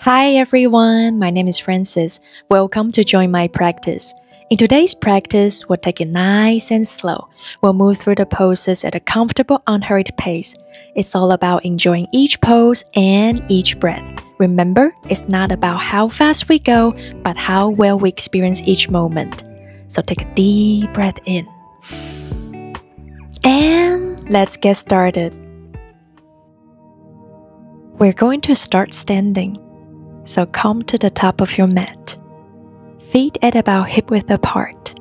Hi everyone, my name is Francis. Welcome to join my practice. In today's practice, we'll take it nice and slow. We'll move through the poses at a comfortable, unhurried pace. It's all about enjoying each pose and each breath. Remember, it's not about how fast we go, but how well we experience each moment. So take a deep breath in. And let's get started. We're going to start standing. So come to the top of your mat. Feet at about hip width apart.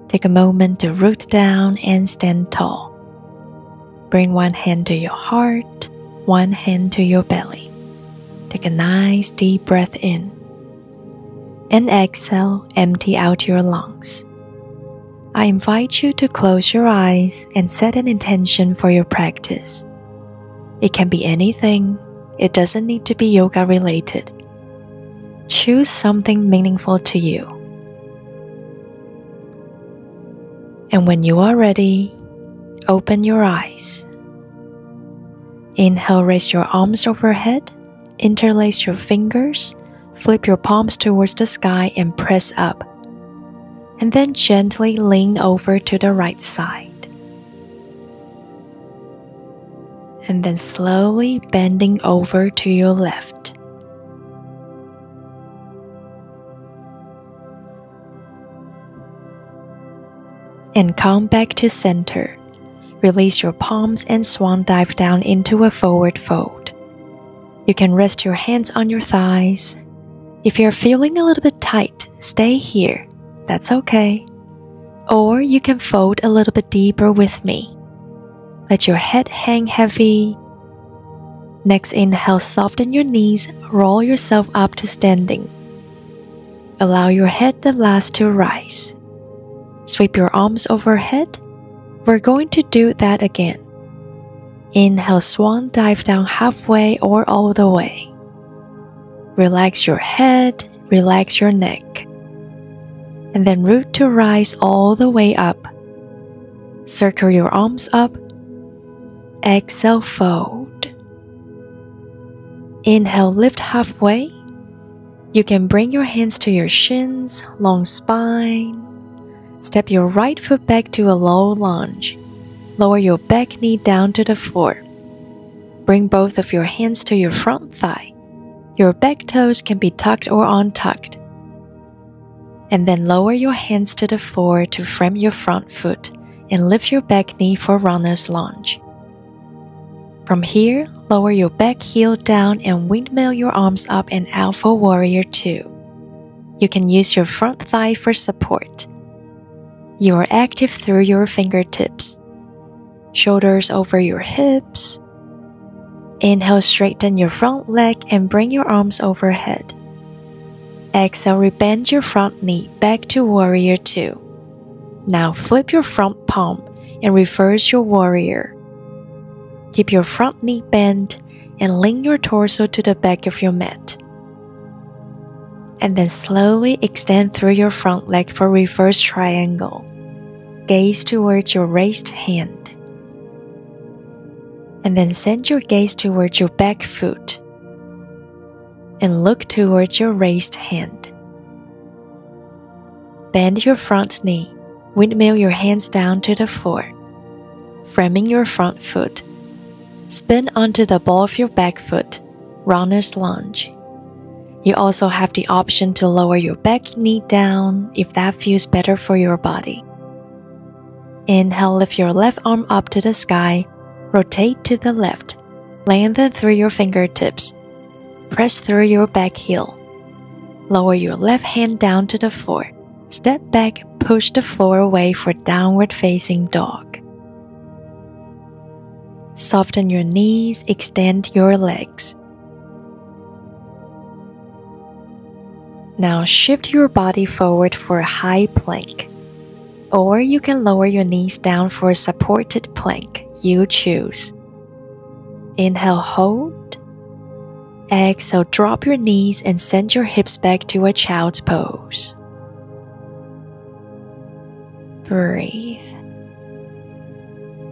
Take a moment to root down and stand tall. Bring one hand to your heart, one hand to your belly. Take a nice deep breath in. And exhale, empty out your lungs. I invite you to close your eyes and set an intention for your practice. It can be anything. It doesn't need to be yoga related. Choose something meaningful to you. And when you are ready, open your eyes. Inhale, raise your arms overhead, interlace your fingers, flip your palms towards the sky and press up. And then gently lean over to the right side. And then slowly bending over to your left. And come back to center. Release your palms and swan dive down into a forward fold. You can rest your hands on your thighs. If you're feeling a little bit tight, stay here. That's okay. Or you can fold a little bit deeper with me. Let your head hang heavy. Next inhale, soften your knees, roll yourself up to standing. Allow your head at last to rise. Sweep your arms overhead. We're going to do that again. Inhale, swan dive down halfway or all the way. Relax your head, relax your neck. And then root to rise all the way up. Circle your arms up. Exhale, fold. Inhale, lift halfway. You can bring your hands to your shins, long spine. Step your right foot back to a low lunge. Lower your back knee down to the floor. Bring both of your hands to your front thigh. Your back toes can be tucked or untucked. And then lower your hands to the floor to frame your front foot and lift your back knee for runner's lunge. From here, lower your back heel down and windmill your arms up and out for warrior 2. You can use your front thigh for support. You are active through your fingertips. Shoulders over your hips. Inhale, straighten your front leg and bring your arms overhead. Exhale, rebend your front knee back to warrior 2. Now flip your front palm and reverse your warrior. Keep your front knee bent and lean your torso to the back of your mat. And then slowly extend through your front leg for reverse triangle. Gaze towards your raised hand. And then send your gaze towards your back foot. And look towards your raised hand. Bend your front knee. Windmill your hands down to the floor. Framing your front foot. Spin onto the ball of your back foot, runner's lunge. You also have the option to lower your back knee down if that feels better for your body. Inhale, lift your left arm up to the sky, rotate to the left, lengthen through your fingertips, press through your back heel. Lower your left hand down to the floor, step back, push the floor away for downward facing dog. Soften your knees, extend your legs. Now shift your body forward for a high plank. Or you can lower your knees down for a supported plank. You choose. Inhale, hold. Exhale, drop your knees and send your hips back to a child's pose. Breathe.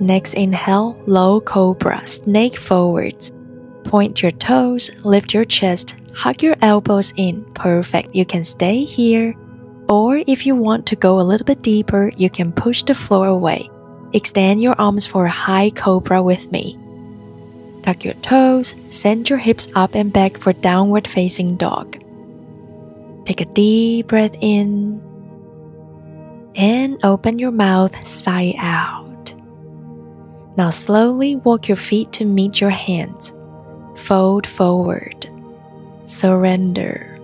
Next inhale, low cobra, snake forwards. Point your toes, lift your chest, hug your elbows in. Perfect. You can stay here. Or if you want to go a little bit deeper, you can push the floor away. Extend your arms for a high cobra with me. Tuck your toes, send your hips up and back for downward facing dog. Take a deep breath in and open your mouth side out. Now slowly walk your feet to meet your hands. Fold forward. Surrender.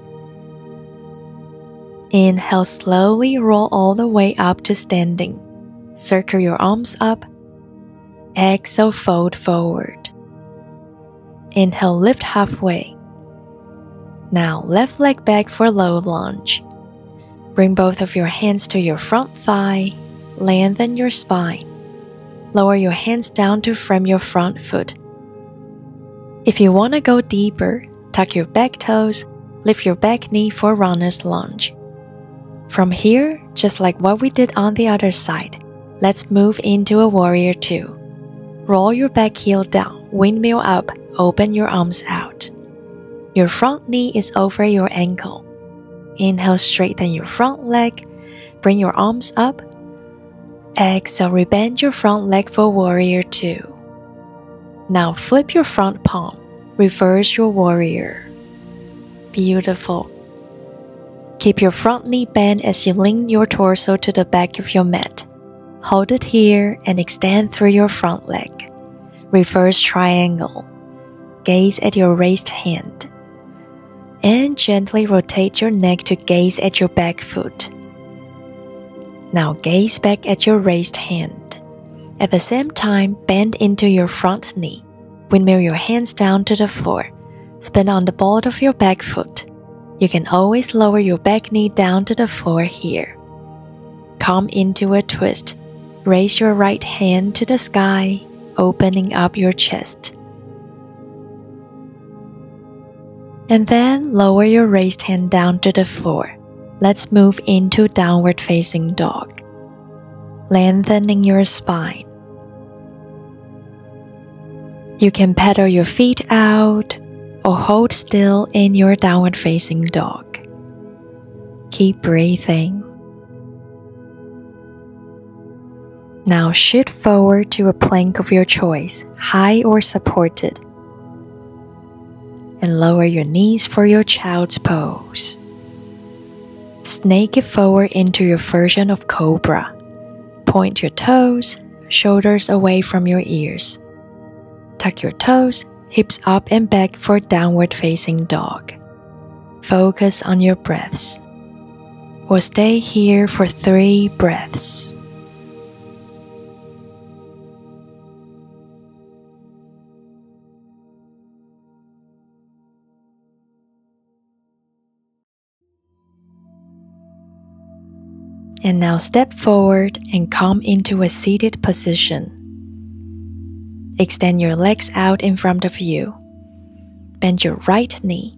Inhale, slowly roll all the way up to standing. Circle your arms up. Exhale, fold forward. Inhale, lift halfway. Now left leg back for low lunge. Bring both of your hands to your front thigh. Lengthen your spine. Lower your hands down to frame your front foot. If you want to go deeper, tuck your back toes, lift your back knee for runner's lunge. From here, just like what we did on the other side, let's move into a warrior two. Roll your back heel down, windmill up, open your arms out. Your front knee is over your ankle. Inhale, straighten your front leg, bring your arms up. Exhale, rebend your front leg for warrior two. Now flip your front palm, reverse your warrior. Beautiful. Keep your front knee bent as you lean your torso to the back of your mat. Hold it here and extend through your front leg. Reverse triangle. Gaze at your raised hand. And gently rotate your neck to gaze at your back foot. Now gaze back at your raised hand. At the same time, bend into your front knee. Windmill your hands down to the floor. Spin on the ball of your back foot. You can always lower your back knee down to the floor here. Come into a twist. Raise your right hand to the sky, opening up your chest. And then lower your raised hand down to the floor. Let's move into downward facing dog. Lengthening your spine. You can pedal your feet out or hold still in your downward facing dog. Keep breathing. Now shift forward to a plank of your choice, high or supported. And lower your knees for your child's pose. Snake it forward into your version of cobra. Point your toes, shoulders away from your ears. Tuck your toes, hips up and back for downward facing dog. Focus on your breaths. We'll stay here for 3 breaths. And now step forward and come into a seated position. Extend your legs out in front of you. Bend your right knee.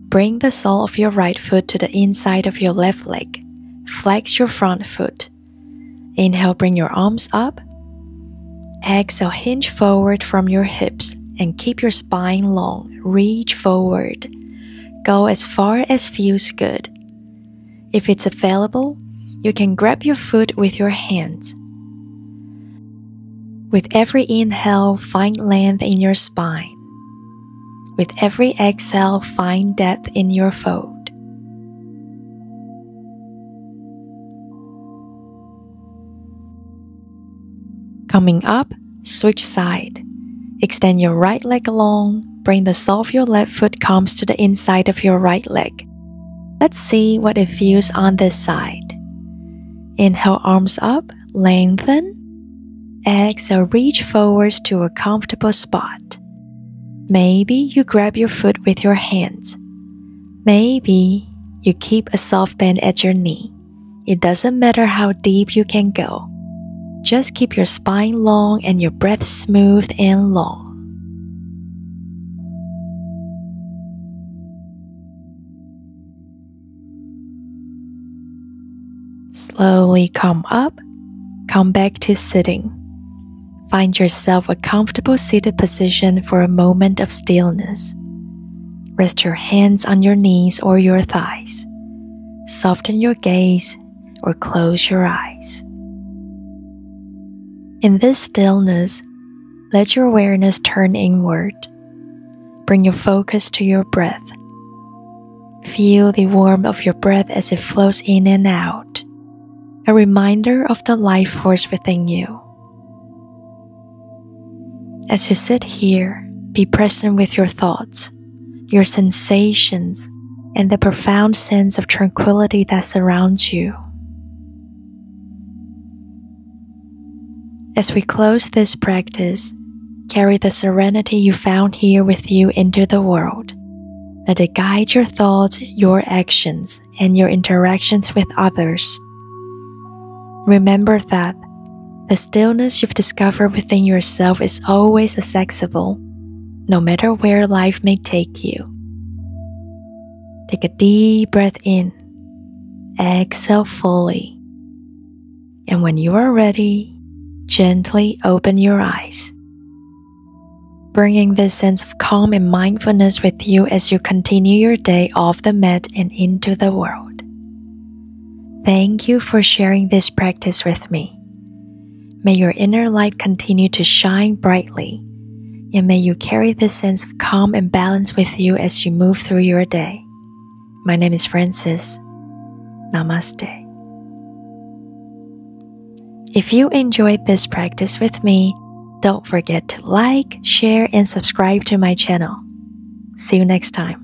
Bring the sole of your right foot to the inside of your left leg. Flex your front foot. Inhale, bring your arms up. Exhale, hinge forward from your hips and keep your spine long. Reach forward. Go as far as feels good. If it's available, you can grab your foot with your hands. With every inhale, find length in your spine. With every exhale, find depth in your fold. Coming up, switch side. Extend your right leg long. Bring the sole of your left foot comes to the inside of your right leg. Let's see what it feels on this side. Inhale, arms up, lengthen. Exhale, reach forwards to a comfortable spot. Maybe you grab your foot with your hands. Maybe you keep a soft bend at your knee. It doesn't matter how deep you can go. Just keep your spine long and your breath smooth and long. Slowly come up, come back to sitting. Find yourself a comfortable seated position for a moment of stillness. Rest your hands on your knees or your thighs. Soften your gaze or close your eyes. In this stillness, let your awareness turn inward. Bring your focus to your breath. Feel the warmth of your breath as it flows in and out, a reminder of the life force within you. As you sit here, be present with your thoughts, your sensations, and the profound sense of tranquility that surrounds you. As we close this practice, carry the serenity you found here with you into the world. Let it guide your thoughts, your actions, and your interactions with others. Remember that the stillness you've discovered within yourself is always accessible, no matter where life may take you. Take a deep breath in, exhale fully, and when you are ready, gently open your eyes. Bringing this sense of calm and mindfulness with you as you continue your day off the mat and into the world. Thank you for sharing this practice with me. May your inner light continue to shine brightly, and may you carry this sense of calm and balance with you as you move through your day. My name is Francis. Namaste. If you enjoyed this practice with me, don't forget to like, share, and subscribe to my channel. See you next time.